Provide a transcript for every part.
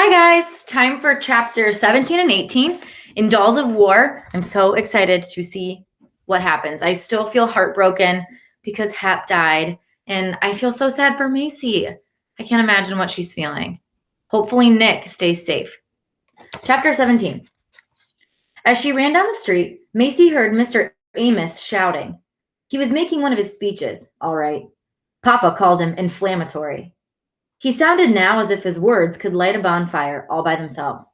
Hi guys, time for chapter 17 and 18 in Dolls of War. I'm so excited to see what happens. I still feel heartbroken because Hap died, and I feel so sad for Macy. I can't imagine what she's feeling. Hopefully Nick stays safe. Chapter 17. As she ran down the street, Macy heard Mr. Amos shouting. He was making one of his speeches, all right. Papa called him inflammatory. He sounded now as if his words could light a bonfire all by themselves.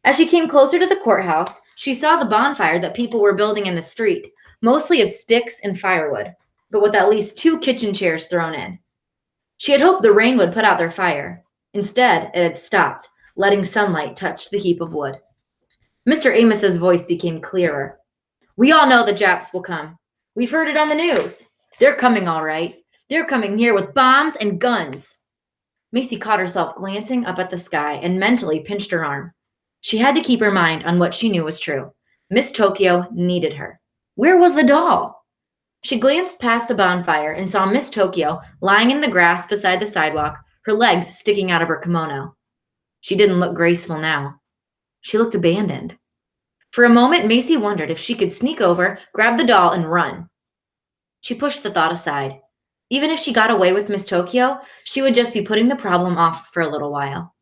As she came closer to the courthouse, she saw the bonfire that people were building in the street, mostly of sticks and firewood, but with at least 2 kitchen chairs thrown in. She had hoped the rain would put out their fire. Instead, it had stopped, letting sunlight touch the heap of wood. Mr. Amos's voice became clearer. We all know the Japs will come. We've heard it on the news. They're coming all right. They're coming here with bombs and guns. Macy caught herself glancing up at the sky and mentally pinched her arm. She had to keep her mind on what she knew was true. Miss Tokyo needed her. Where was the doll? She glanced past the bonfire and saw Miss Tokyo lying in the grass beside the sidewalk, her legs sticking out of her kimono. She didn't look graceful now. She looked abandoned. For a moment, Macy wondered if she could sneak over, grab the doll, and run. She pushed the thought aside. Even if she got away with Miss Tokyo, she would just be putting the problem off for a little while.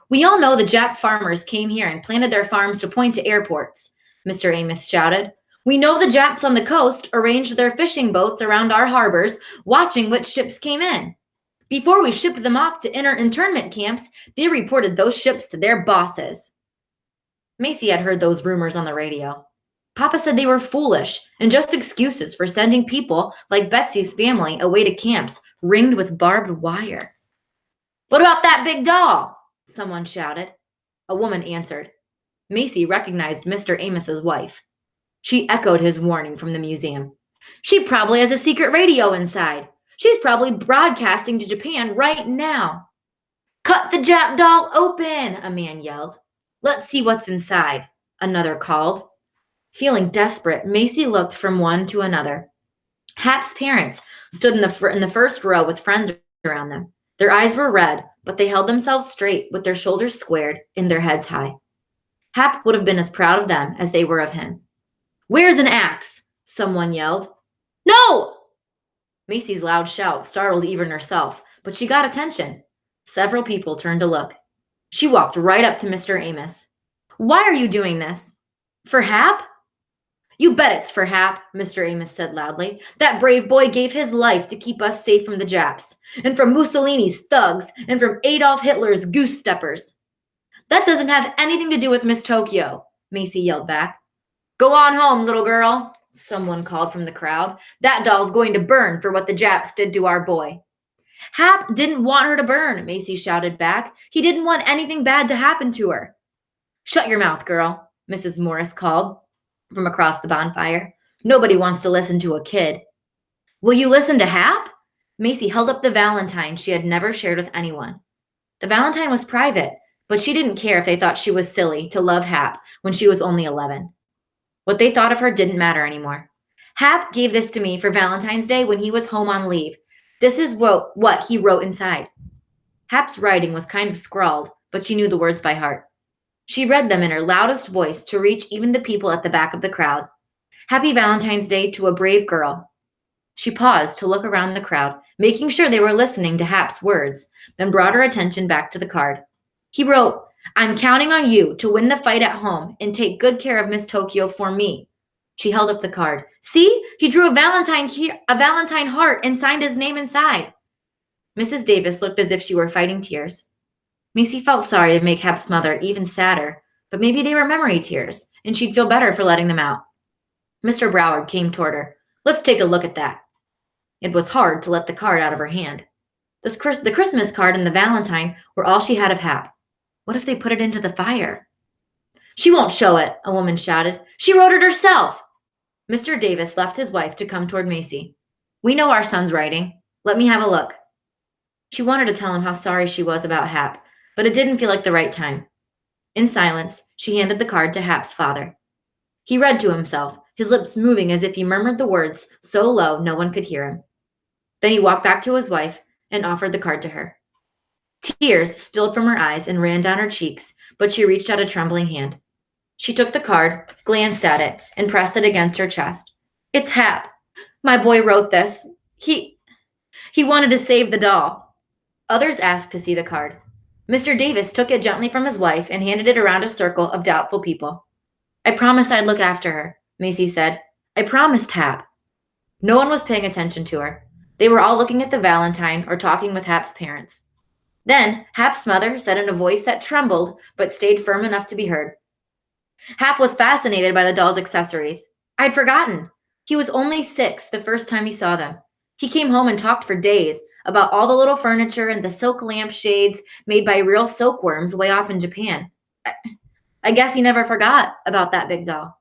We all know the Jap farmers came here and planted their farms to point to airports, Mr. Amos shouted. We know the Japs on the coast arranged their fishing boats around our harbors, watching which ships came in. Before we shipped them off to internment camps, they reported those ships to their bosses. Macy had heard those rumors on the radio. Papa said they were foolish and just excuses for sending people like Betsy's family away to camps ringed with barbed wire. What about that big doll? Someone shouted. A woman answered. Macy recognized Mr. Amos's wife. She echoed his warning from the museum. She probably has a secret radio inside. She's probably broadcasting to Japan right now. Cut the Jap doll open, a man yelled. Let's see what's inside, another called. Feeling desperate, Macy looked from one to another. Hap's parents stood in the first row with friends around them. Their eyes were red, but they held themselves straight with their shoulders squared and their heads high. Hap would have been as proud of them as they were of him. Where's an axe? Someone yelled. No! Macy's loud shout startled even herself, but she got attention. Several people turned to look. She walked right up to Mr. Amos. Why are you doing this? For Hap? You bet it's for Hap, Mr. Amos said loudly. That brave boy gave his life to keep us safe from the Japs, and from Mussolini's thugs, and from Adolf Hitler's goose steppers. That doesn't have anything to do with Miss Tokyo, Macy yelled back. Go on home, little girl, someone called from the crowd. That doll's going to burn for what the Japs did to our boy. Hap didn't want her to burn, Macy shouted back. He didn't want anything bad to happen to her. Shut your mouth, girl, Mrs. Morris called from across the bonfire. Nobody wants to listen to a kid. Will you listen to Hap? Macy held up the valentine she had never shared with anyone. The valentine was private, but she didn't care if they thought she was silly to love Hap when she was only 11. What they thought of her didn't matter anymore. Hap gave this to me for Valentine's Day when he was home on leave. This is what he wrote inside. Hap's writing was kind of scrawled, but she knew the words by heart. She read them in her loudest voice to reach even the people at the back of the crowd. Happy Valentine's Day to a brave girl. She paused to look around the crowd, making sure they were listening to Hap's words, then brought her attention back to the card. He wrote, I'm counting on you to win the fight at home and take good care of Miss Tokyo for me. She held up the card. See, he drew a Valentine heart and signed his name inside. Mrs. Davis looked as if she were fighting tears. Macy felt sorry to make Hap's mother even sadder, but maybe they were memory tears, and she'd feel better for letting them out. Mr. Broward came toward her. Let's take a look at that. It was hard to let the card out of her hand. The Christmas card and the Valentine were all she had of Hap. What if they put it into the fire? She won't show it, a woman shouted. She wrote it herself. Mr. Davis left his wife to come toward Macy. We know our son's writing. Let me have a look. She wanted to tell him how sorry she was about Hap, but it didn't feel like the right time. In silence, she handed the card to Hap's father. He read to himself, his lips moving as if he murmured the words so low no one could hear him. Then he walked back to his wife and offered the card to her. Tears spilled from her eyes and ran down her cheeks, but she reached out a trembling hand. She took the card, glanced at it, and pressed it against her chest. It's Hap. My boy wrote this. He wanted to save the doll. Others asked to see the card. Mr. Davis took it gently from his wife and handed it around a circle of doubtful people. I promised I'd look after her, Macy said. I promised, Hap. No one was paying attention to her. They were all looking at the Valentine or talking with Hap's parents. Then, Hap's mother said in a voice that trembled but stayed firm enough to be heard. Hap was fascinated by the doll's accessories. I'd forgotten. He was only 6 the first time he saw them. He came home and talked for days about all the little furniture and the silk lampshades made by real silkworms way off in Japan. I guess he never forgot about that big doll.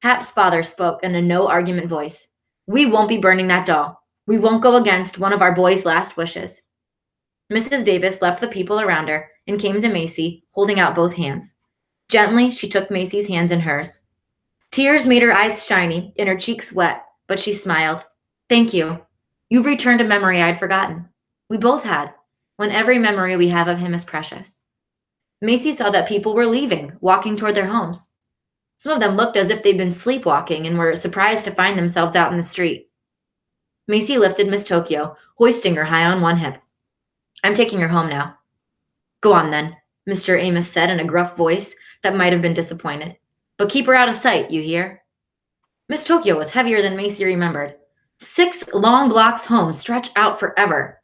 Hap's father spoke in a no-argument voice. We won't be burning that doll. We won't go against one of our boy's last wishes. Mrs. Davis left the people around her and came to Macy, holding out both hands. Gently, she took Macy's hands in hers. Tears made her eyes shiny and her cheeks wet, but she smiled. Thank you. You've returned a memory I'd forgotten. We both had, when every memory we have of him is precious. Macy saw that people were leaving, walking toward their homes. Some of them looked as if they'd been sleepwalking and were surprised to find themselves out in the street. Macy lifted Miss Tokyo, hoisting her high on one hip. I'm taking her home now. Go on then, Mr. Amos said in a gruff voice that might have been disappointed. But keep her out of sight, you hear? Miss Tokyo was heavier than Macy remembered. 6 long blocks home stretched out forever.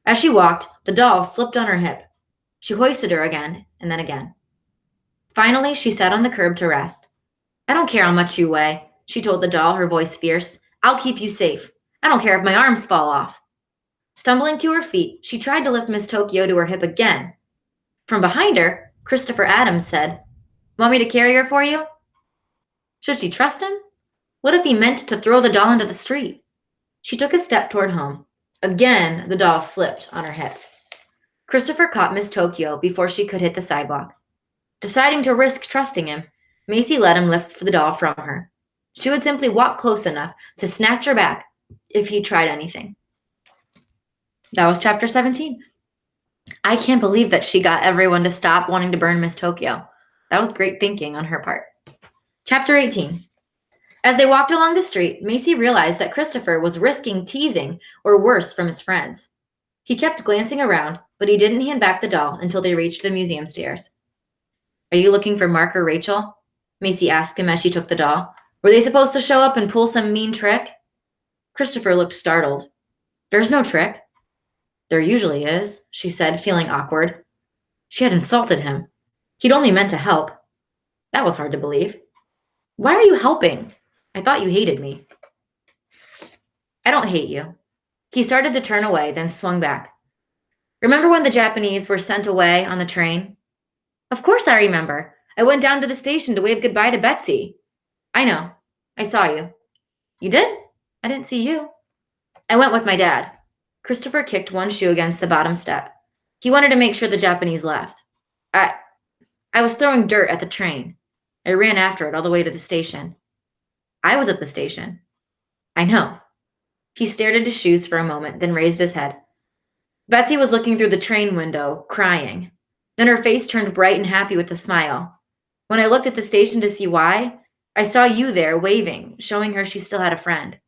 As she walked, the doll slipped on her hip. She hoisted her again and then again. Finally, she sat on the curb to rest. I don't care how much you weigh, she told the doll, her voice fierce. I'll keep you safe. I don't care if my arms fall off. Stumbling to her feet, she tried to lift Miss Tokyo to her hip again. From behind her, Christopher Adams said, Want me to carry her for you? Should she trust him? What if he meant to throw the doll into the street? She took a step toward home. Again, the doll slipped on her hip. Christopher caught Miss Tokyo before she could hit the sidewalk. Deciding to risk trusting him, Macy let him lift the doll from her. She would simply walk close enough to snatch her back if he tried anything. That was chapter 17. I can't believe that she got everyone to stop wanting to burn Miss Tokyo. That was great thinking on her part. Chapter 18. As they walked along the street, Macy realized that Christopher was risking teasing or worse from his friends. He kept glancing around, but he didn't hand back the doll until they reached the museum stairs. Are you looking for Mark or Rachel? Macy asked him as she took the doll. Were they supposed to show up and pull some mean trick? Christopher looked startled. There's no trick. There usually is, she said, feeling awkward. She had insulted him. He'd only meant to help. That was hard to believe. Why are you helping? I thought you hated me. I don't hate you. He started to turn away, then swung back. Remember when the Japanese were sent away on the train? Of course I remember. I went down to the station to wave goodbye to Betsy. I know. I saw you. You did? I didn't see you. I went with my dad. Christopher kicked one shoe against the bottom step. He wanted to make sure the Japanese left. I was throwing dirt at the train. I ran after it all the way to the station. I was at the station. I know. He stared at his shoes for a moment, then raised his head. Betsy was looking through the train window, crying. Then her face turned bright and happy with a smile. When I looked at the station to see why, I saw you there waving, showing her she still had a friend.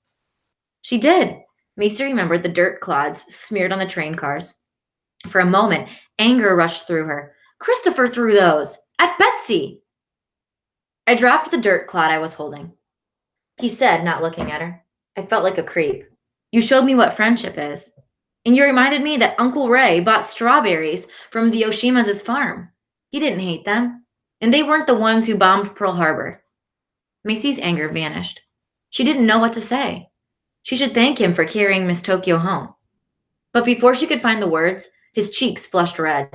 She did. Macy remembered the dirt clods smeared on the train cars. For a moment, anger rushed through her. Christopher threw those at Betsy. I dropped the dirt clod I was holding. He said, not looking at her. I felt like a creep. You showed me what friendship is. And you reminded me that Uncle Ray bought strawberries from the Yoshima's farm. He didn't hate them. And they weren't the ones who bombed Pearl Harbor. Macy's anger vanished. She didn't know what to say. She should thank him for carrying Miss Tokyo home. But before she could find the words, his cheeks flushed red.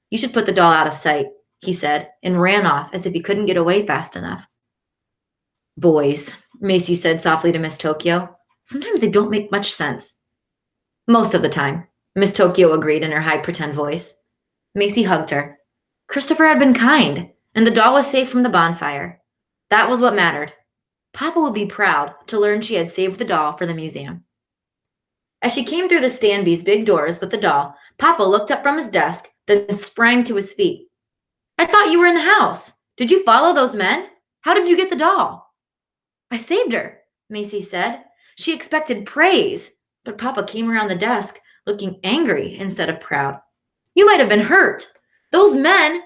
You should put the doll out of sight, he said, and ran off as if he couldn't get away fast enough. Boys, Macy said softly to Miss Tokyo. Sometimes they don't make much sense. Most of the time, Miss Tokyo agreed in her high pretend voice. Macy hugged her. Christopher had been kind, and the doll was safe from the bonfire. That was what mattered. Papa would be proud to learn she had saved the doll for the museum. As she came through the Stanby's big doors with the doll, Papa looked up from his desk, then sprang to his feet. I thought you were in the house. Did you follow those men? How did you get the doll? I saved her, Macy said. She expected praise, but Papa came around the desk looking angry instead of proud. You might have been hurt. Those men.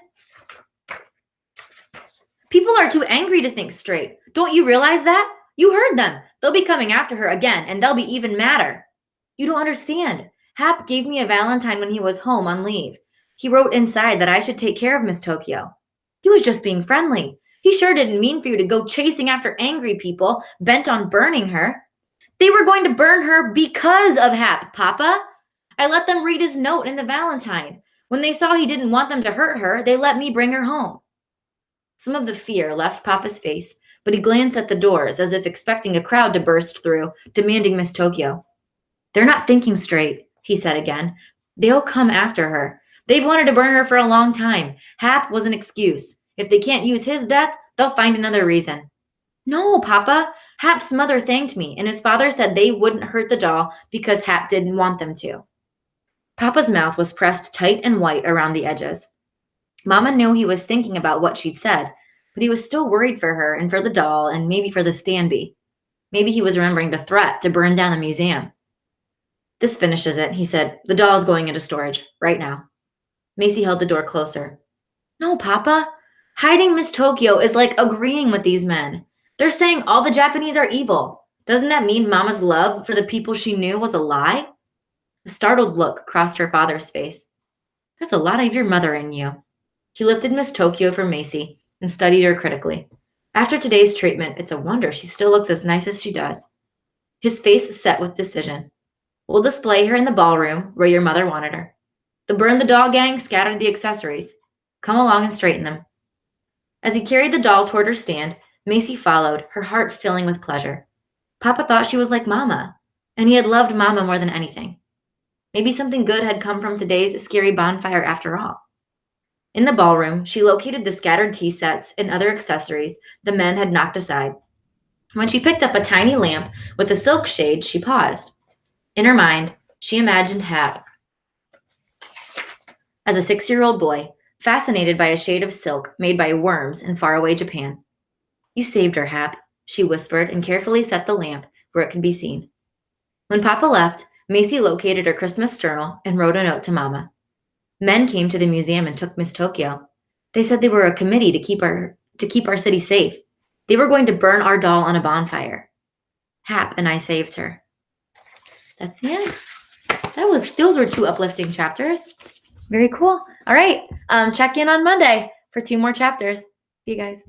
People are too angry to think straight. Don't you realize that? You heard them. They'll be coming after her again, and they'll be even madder. You don't understand. Hap gave me a Valentine when he was home on leave. He wrote inside that I should take care of Miss Tokyo. He was just being friendly. He sure didn't mean for you to go chasing after angry people bent on burning her. They were going to burn her because of Hap, Papa. I let them read his note in the Valentine. When they saw he didn't want them to hurt her, they let me bring her home. Some of the fear left Papa's face, but he glanced at the doors as if expecting a crowd to burst through, demanding Miss Tokyo. They're not thinking straight, he said again. They'll come after her. They've wanted to burn her for a long time. Hap was an excuse. If they can't use his death, they'll find another reason. No, Papa. Hap's mother thanked me, and his father said they wouldn't hurt the doll because Hap didn't want them to. Papa's mouth was pressed tight and white around the edges. Mama knew he was thinking about what she'd said, but he was still worried for her and for the doll and maybe for the Stanby. Maybe he was remembering the threat to burn down the museum. This finishes it, he said. The doll's going into storage, right now. Macy held the door closer. No, Papa. Hiding Miss Tokyo is like agreeing with these men. They're saying all the Japanese are evil. Doesn't that mean Mama's love for the people she knew was a lie? A startled look crossed her father's face. There's a lot of your mother in you. He lifted Miss Tokyo from Macy and studied her critically. After today's treatment, it's a wonder she still looks as nice as she does. His face set with decision. We'll display her in the ballroom where your mother wanted her. The Burn the Doll gang scattered the accessories. Come along and straighten them. As he carried the doll toward her stand, Macy followed, her heart filling with pleasure. Papa thought she was like Mama, and he had loved Mama more than anything. Maybe something good had come from today's scary bonfire after all. In the ballroom, she located the scattered tea sets and other accessories the men had knocked aside. When she picked up a tiny lamp with a silk shade, she paused. In her mind, she imagined Hap as a 6-year-old boy, fascinated by a shade of silk made by worms in faraway Japan. You saved her, Hap, she whispered and carefully set the lamp where it could be seen. When Papa left, Macy located her Christmas journal and wrote a note to Mama. Men came to the museum and took Miss Tokyo. They said they were a committee to keep our city safe. They were going to burn our doll on a bonfire. Hap and I saved her. That's the end. Those were 2 uplifting chapters. Very cool. All right. Check in on Monday for 2 more chapters. See you guys.